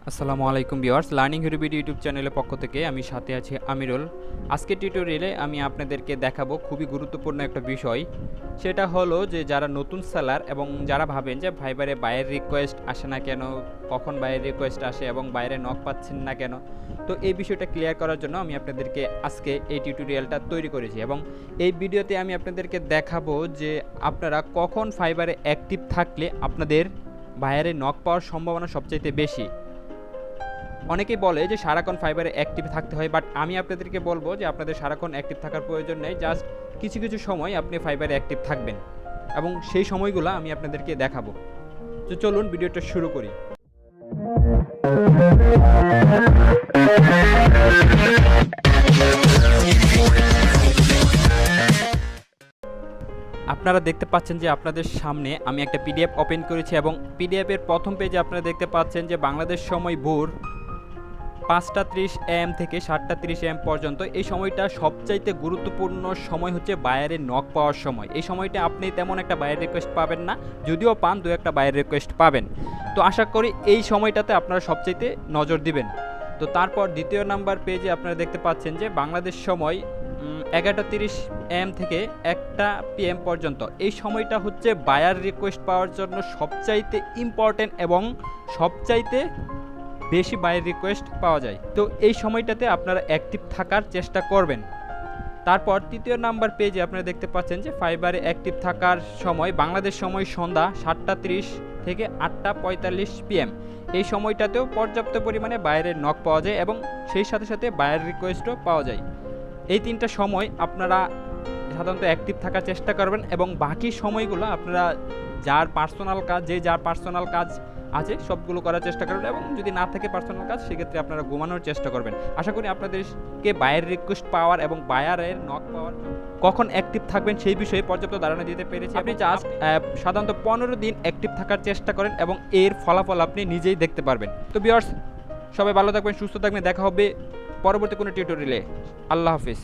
আসসালামু আলাইকুম viewers, learning hero BD YouTube চ্যানেলের পক্ষ থেকে আমি সাথে আছি আমিরুল। আজকের টিউটোরিয়ালে আমি আপনাদেরকে দেখাবো খুবই গুরুত্বপূর্ণ একটা বিষয়। সেটা হলো যে যারা নতুন সেলার এবং যারা ভাবেন যে ফাইবারে বায়ের রিকোয়েস্ট আসে না কেন, কখন বায়ের রিকোয়েস্ট আসে এবং বাইরে নক পাচ্ছেন না কেন, তো এই বিষয়টা ক্লিয়ার করার জন্য আমি আপনাদেরকে আজকে এই টিউটোরিয়ালটা তৈরি করেছি এবং এই ভিডিওতে আমি আপনাদেরকে দেখাবো যে আপনারা কখন ফাইবারে অ্যাক্টিভ থাকলে আপনাদের বাইরে নক পাওয়ার সম্ভাবনা সবচাইতে বেশি। অনেকেই বলে যে সারাক্ষণ ফাইবারে অ্যাক্টিভ থাকতে হয়, বাট আমি আপনাদেরকে বলবো যে আপনাদের সারাক্ষণ অ্যাক্টিভ থাকার প্রয়োজন নেই। জাস্ট কিছু কিছু সময় আপনি ফাইবারে অ্যাক্টিভ থাকবেন এবং সেই সময়গুলো আমি আপনাদেরকে দেখাবো। তো চলুন ভিডিওটা শুরু করি। আপনারা দেখতে পাচ্ছেন যে আপনাদের সামনে আমি একটা পিডিএফ ওপেন করেছি এবং পিডিএফের প্রথম পেজে আপনারা দেখতে পাচ্ছেন যে বাংলাদেশ সময় ভোর 5টা 30 AM থেকে 7টা 30 AM পর্যন্ত এই সময়টা সবচাইতে গুরুত্বপূর্ণ সময় হচ্ছে বায়ারের নক পাওয়ার সময়। এই সময়টা আপনি তেমন একটা বায়ার রিকোয়েস্ট পাবেন না, যদিও পান দু একটা বায়ার রিকোয়েস্ট পাবেন। তো আশা করি এই সময়টাতে আপনারা সবচাইতে নজর দিবেন। তো তারপর দ্বিতীয় নাম্বার পেজে আপনারা দেখতে পাচ্ছেন যে বাংলাদেশ সময় 11টা 30 AM থেকে 1টা PM পর্যন্ত এই সময়টা হচ্ছে বায়ার রিকোয়েস্ট পাওয়ার জন্য সবচাইতে ইম্পর্টেন্ট এবং সবচাইতে বেশি বায়ার রিকোয়েস্ট পাওয়া যায়। তো এই সময়টাতে আপনারা অ্যাক্টিভ থাকার চেষ্টা করবেন। তারপর তৃতীয় নাম্বার পেজে আপনারা দেখতে পাচ্ছেন যে ফাইবারে অ্যাক্টিভ থাকার সময় বাংলাদেশ সময় সন্ধ্যা 7টা 30 থেকে 8টা 45 PM এই সময়টাতেও পর্যাপ্ত পরিমাণে বায়ারের নক পাওয়া যায় এবং সেই সাথে সাথে বায়ার রিকোয়েস্টও পাওয়া যায়। এই তিনটা সময় আপনারা সাধারণত অ্যাক্টিভ থাকার চেষ্টা করবেন এবং বাকি সময়গুলো আপনারা যার পার্সোনাল কাজ আছে সবগুলো করার চেষ্টা করবেন এবং যদি না থাকে পার্সোনাল কাজ সেক্ষেত্রে আপনারা ঘুমানোর চেষ্টা করবেন। আশা করি আপনাদেরকে বায়ার রিকোয়েস্ট পাওয়ার এবং বায়ারের নক পাওয়ার কখন অ্যাক্টিভ থাকবেন সেই বিষয়ে পর্যাপ্ত ধারণা দিতে পেরেছি। আপনি জাস্ট সাধারণত 15 দিন অ্যাক্টিভ থাকার চেষ্টা করেন এবং এর ফলাফল আপনি নিজেই দেখতে পারবেন। তো ভিউয়ার্স, সবাই ভালো থাকবেন, সুস্থ থাকবেন, দেখা হবে পরবর্তী কোনো টিউটোরিয়ালে। আল্লাহ হাফিজ।